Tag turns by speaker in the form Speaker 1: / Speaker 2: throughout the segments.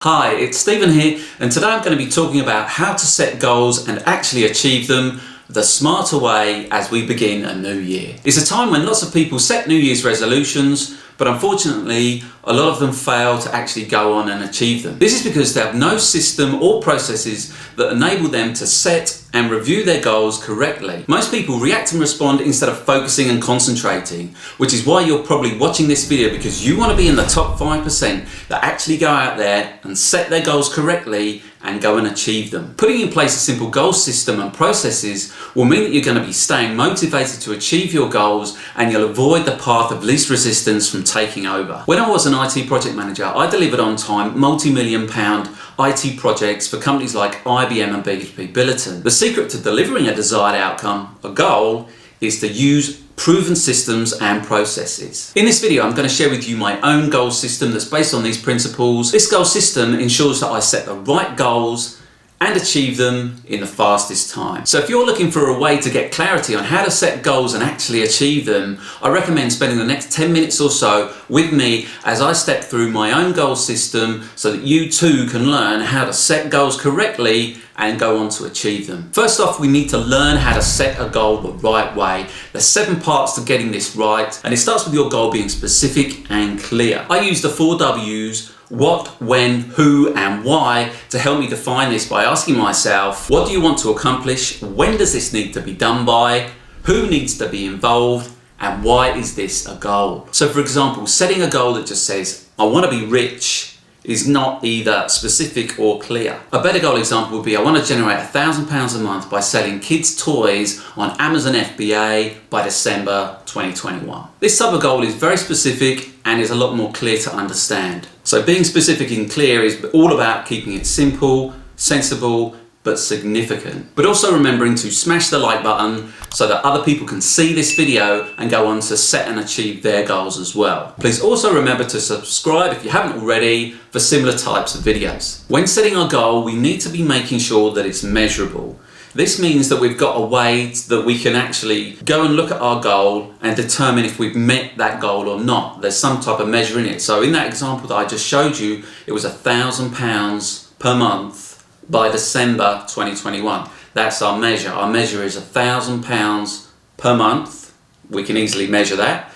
Speaker 1: Hi, it's Stephen here, and today I'm going to be talking about how to set goals and actually achieve them the smarter way as we begin a new year. It's a time when lots of people set New Year's resolutions, but unfortunately a lot of them fail to actually go on and achieve them. This is because they have no system or processes that enable them to set and review their goals correctly. Most people react and respond instead of focusing and concentrating, which is why you're probably watching this video, because you want to be in the top 5% that actually go out there and set their goals correctly and go and achieve them. Putting in place a simple goal system and processes will mean that you're going to be staying motivated to achieve your goals, and you'll avoid the path of least resistance from taking over. When I was an IT project manager, I delivered on time multi-million-pound IT projects for companies like IBM and BP Billiton. The secret to delivering a desired outcome, a goal, is to use proven systems and processes. In this video, I'm going to share with you my own goal system that's based on these principles. This goal system ensures that I set the right goals and achieve them in the fastest time. So if you're looking for a way to get clarity on how to set goals and actually achieve them, I recommend spending the next 10 minutes or so with me as I step through my own goal system so that you too can learn how to set goals correctly and go on to achieve them. First off, we need to learn how to set a goal the right way. There's 7 parts to getting this right, and it starts with your goal being specific and clear. I use the 4 W's: what, when, who, and why to help me define this by asking myself, what do you want to accomplish? When does this need to be done by? Who needs to be involved? And why is this a goal? So for example, setting a goal that just says, I want to be rich, is not either specific or clear. A better goal example would be, I want to generate £1,000 a month by selling kids' toys on Amazon FBA by December 2021. This type of goal is very specific and is a lot more clear to understand. So being specific and clear is all about keeping it simple, sensible, but significant. But also remembering to smash the like button so that other people can see this video and go on to set and achieve their goals as well. Please also remember to subscribe if you haven't already for similar types of videos. When setting our goal, we need to be making sure that it's measurable. This means that we've got a way that we can actually go and look at our goal and determine if we've met that goal or not. There's some type of measure in it. So in that example that I just showed you, it was £1,000 per month by December 2021. That's our measure. Our measure is £1,000 per month. We can easily measure that.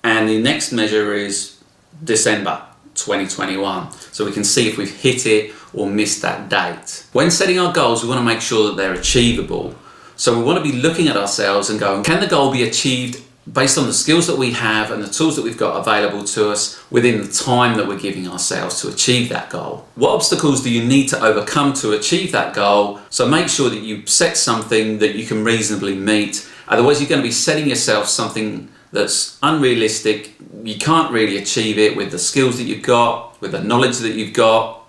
Speaker 1: And the next measure is December 2021. So we can see if we've hit it or missed that date. When setting our goals, we want to make sure that they're achievable. So we want to be looking at ourselves and going, can the goal be achieved based on the skills that we have and the tools that we've got available to us within the time that we're giving ourselves to achieve that goal? What obstacles do you need to overcome to achieve that goal? So make sure that you set something that you can reasonably meet. Otherwise, you're going to be setting yourself something that's unrealistic. You can't really achieve it with the skills that you've got, with the knowledge that you've got,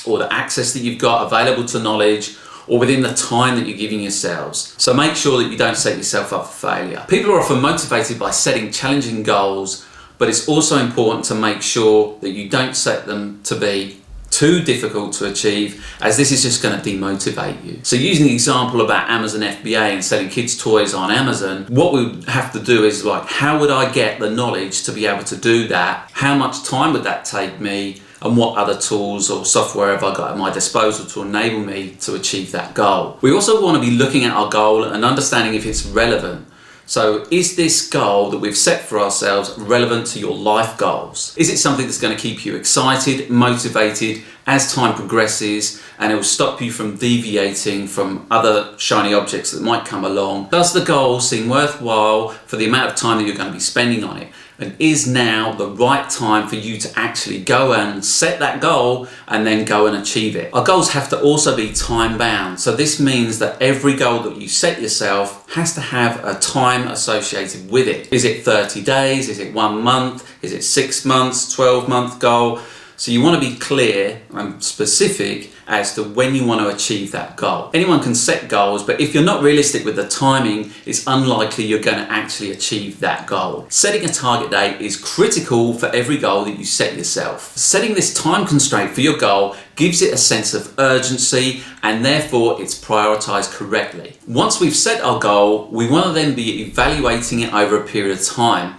Speaker 1: or the access that you've got available to knowledge, or within the time that you're giving yourselves. So make sure that you don't set yourself up for failure. People are often motivated by setting challenging goals, but it's also important to make sure that you don't set them to be too difficult to achieve, as this is just going to demotivate you. So using the example about Amazon FBA and selling kids' toys on Amazon, what we would have to do is like, how would I get the knowledge to be able to do that? How much time would that take me? And what other tools or software have I got at my disposal to enable me to achieve that goal? We also want to be looking at our goal and understanding if it's relevant. So is this goal that we've set for ourselves relevant to your life goals? Is it something that's going to keep you excited, motivated as time progresses, and it will stop you from deviating from other shiny objects that might come along? Does the goal seem worthwhile for the amount of time that you're going to be spending on it? And is now the right time for you to actually go and set that goal and then go and achieve it? Our goals have to also be time bound. So this means that every goal that you set yourself has to have a time associated with it. Is it 30 days? Is it 1 month? Is it 6 months, 12-month goal? So you want to be clear and specific as to when you want to achieve that goal. Anyone can set goals, but if you're not realistic with the timing, it's unlikely you're going to actually achieve that goal. Setting a target date is critical for every goal that you set yourself. Setting this time constraint for your goal gives it a sense of urgency, and therefore it's prioritized correctly. Once we've set our goal, we want to then be evaluating it over a period of time.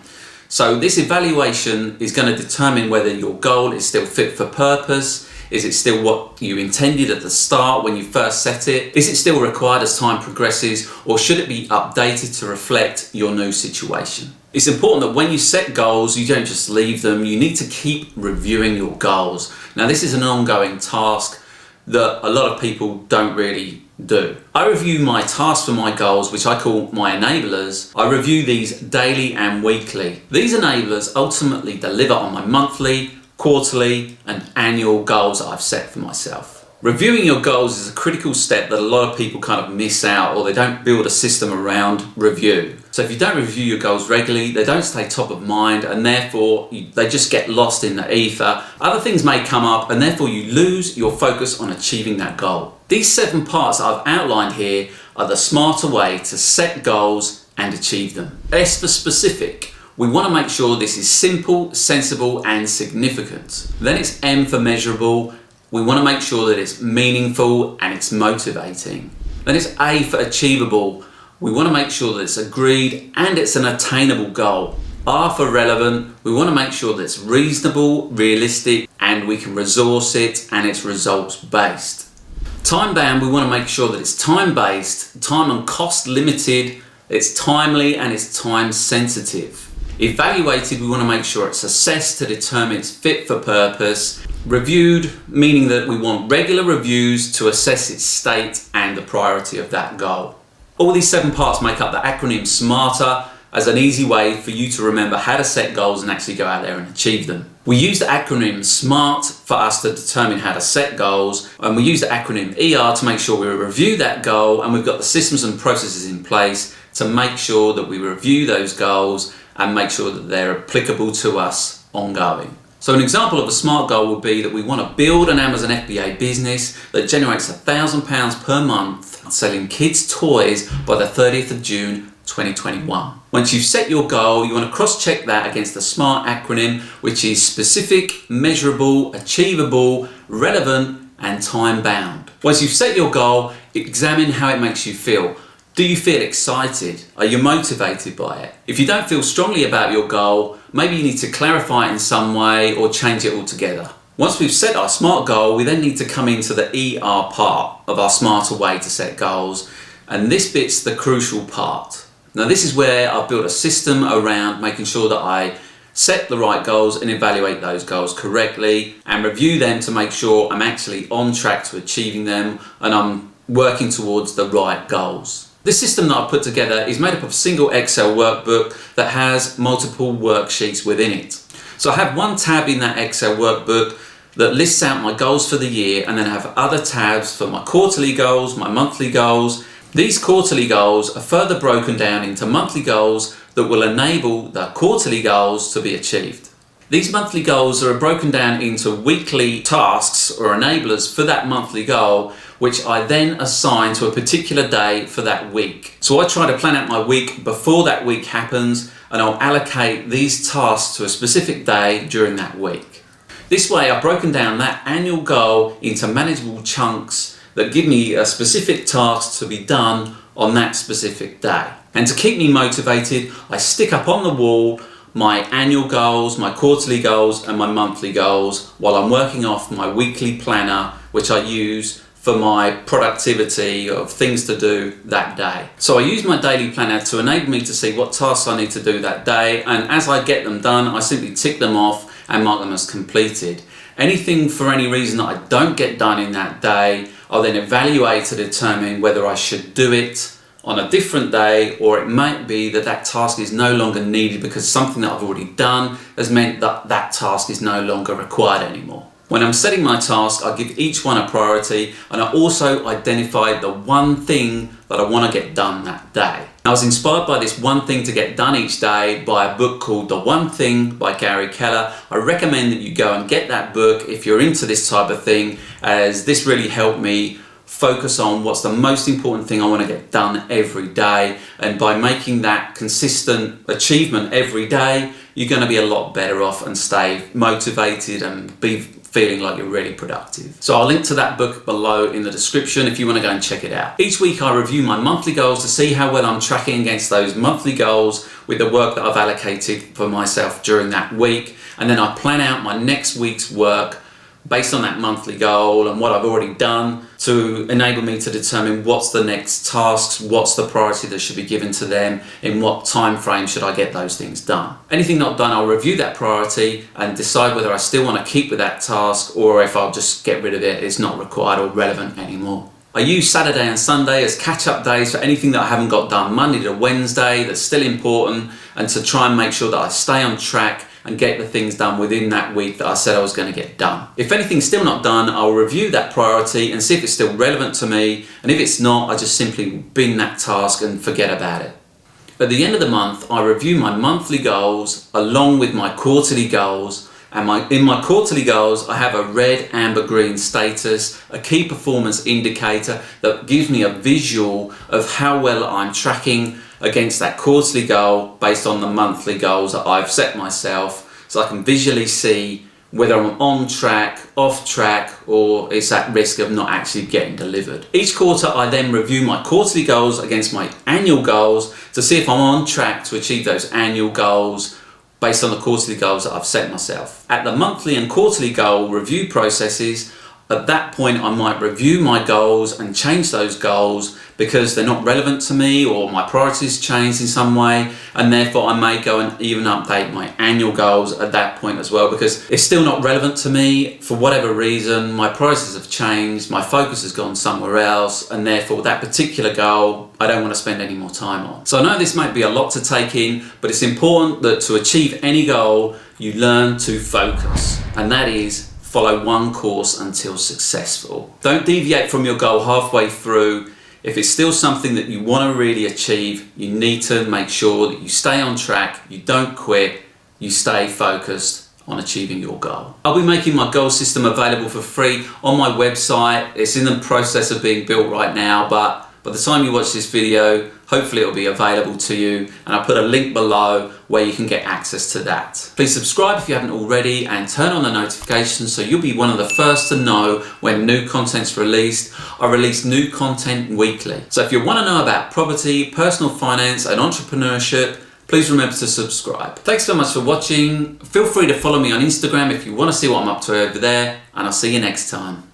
Speaker 1: So this evaluation is going to determine whether your goal is still fit for purpose, Is it still what you intended at the start when you first set it? Is it still required as time progresses, or should it be updated to reflect your new situation? It's important that when you set goals, you don't just leave them. You need to keep reviewing your goals. Now, this is an ongoing task that a lot of people don't really do. I review my tasks for my goals, which I call my enablers. I review these daily and weekly. These enablers ultimately deliver on my monthly, quarterly, and annual goals that I've set for myself. Reviewing your goals is a critical step that a lot of people kind of miss out, or they don't build a system around review. So if you don't review your goals regularly, they don't stay top of mind, and therefore they just get lost in the ether. Other things may come up, and therefore you lose your focus on achieving that goal. These 7 parts that I've outlined here are the smarter way to set goals and achieve them. S for specific. We want to make sure this is simple, sensible, and significant. Then it's M for measurable. We want to make sure that it's meaningful and it's motivating. Then it's A for achievable. We want to make sure that it's agreed and it's an attainable goal. R for relevant. We want to make sure that it's reasonable, realistic, and we can resource it, and it's results based. Time bound, we want to make sure that it's time based, time and cost limited, it's timely, and it's time sensitive. Evaluated, we want to make sure it's assessed to determine it's fit for purpose. Reviewed, meaning that we want regular reviews to assess its state and the priority of that goal. All these 7 parts make up the acronym SMARTER as an easy way for you to remember how to set goals and actually go out there and achieve them. We use the acronym SMART for us to determine how to set goals, and we use the acronym ER to make sure we review that goal, and we've got the systems and processes in place to make sure that we review those goals and make sure that they're applicable to us ongoing. So an example of a SMART goal would be that we want to build an Amazon FBA business that generates £1,000 per month selling kids' toys by the 30th of June 2021. Once you've set your goal, you want to cross-check that against the SMART acronym, which is specific, measurable, achievable, relevant, and time-bound. Once you've set your goal, examine how it makes you feel. Do you feel excited? Are you motivated by it? If you don't feel strongly about your goal, maybe you need to clarify it in some way or change it altogether. Once we've set our SMART goal, we then need to come into the ER part of our smarter way to set goals, and this bit's the crucial part. Now, this is where I've built a system around making sure that I set the right goals and evaluate those goals correctly and review them to make sure I'm actually on track to achieving them and I'm working towards the right goals. This system that I've put together is made up of a single Excel workbook that has multiple worksheets within it. So I have one tab in that Excel workbook that lists out my goals for the year, and then I have other tabs for my quarterly goals, my monthly goals. These quarterly goals are further broken down into monthly goals that will enable the quarterly goals to be achieved. These monthly goals are broken down into weekly tasks or enablers for that monthly goal, which I then assign to a particular day for that week. So I try to plan out my week before that week happens, and I'll allocate these tasks to a specific day during that week. This way I've broken down that annual goal into manageable chunks that give me a specific task to be done on that specific day. And to keep me motivated, I stick up on the wall my annual goals, my quarterly goals, and my monthly goals while I'm working off my weekly planner, which I use for my productivity of things to do that day. So I use my daily planner to enable me to see what tasks I need to do that day, and as I get them done, I simply tick them off and mark them as completed. Anything for any reason that I don't get done in that day, I'll then evaluate to determine whether I should do it on a different day, or it might be that that task is no longer needed because something that I've already done has meant that that task is no longer required anymore. When I'm setting my task, I give each one a priority, and I also identify the one thing that I want to get done that day. I was inspired by this one thing to get done each day by a book called The One Thing by Gary Keller. I recommend that you go and get that book if you're into this type of thing, as this really helped me focus on what's the most important thing I want to get done every day, and by making that consistent achievement every day, you're going to be a lot better off and stay motivated and be feeling like you're really productive. So I'll link to that book below in the description if you want to go and check it out. Each week I review my monthly goals to see how well I'm tracking against those monthly goals with the work that I've allocated for myself during that week, and then I plan out my next week's work based on that monthly goal and what I've already done to enable me to determine what's the next tasks, what's the priority that should be given to them, in what time frame should I get those things done. Anything not done, I'll review that priority and decide whether I still want to keep with that task or if I'll just get rid of it, it's not required or relevant anymore. I use Saturday and Sunday as catch-up days for anything that I haven't got done Monday to Wednesday that's still important, and to try and make sure that I stay on track and get the things done within that week that I said I was going to get done. If anything's still not done, I'll review that priority and see if it's still relevant to me, and if it's not, I just simply bin that task and forget about it. At the end of the month, I review my monthly goals along with my quarterly goals. And in my quarterly goals, I have a red, amber, green status, a key performance indicator that gives me a visual of how well I'm tracking against that quarterly goal based on the monthly goals that I've set myself, so I can visually see whether I'm on track, off track, or it's at risk of not actually getting delivered. Each quarter, I then review my quarterly goals against my annual goals to see if I'm on track to achieve those annual goals based on the quarterly goals that I've set myself. At the monthly and quarterly goal review processes, at that point I might review my goals and change those goals because they're not relevant to me or my priorities changed in some way, and therefore I may go and even update my annual goals at that point as well, because it's still not relevant to me for whatever reason. My priorities have changed, my focus has gone somewhere else, and therefore that particular goal I don't want to spend any more time on. So I know this might be a lot to take in, but it's important that to achieve any goal you learn to focus, and that is follow one course until successful. Don't deviate from your goal halfway through. If it's still something that you want to really achieve, you need to make sure that you stay on track, you don't quit, you stay focused on achieving your goal. I'll be making my goal system available for free on my website. It's in the process of being built right now, but by the time you watch this video, hopefully it'll be available to you, and I'll put a link below where you can get access to that. Please subscribe if you haven't already and turn on the notifications so you'll be one of the first to know when new content's released. I release new content weekly. So if you want to know about property, personal finance and entrepreneurship, please remember to subscribe. Thanks so much for watching. Feel free to follow me on Instagram if you want to see what I'm up to over there, and I'll see you next time.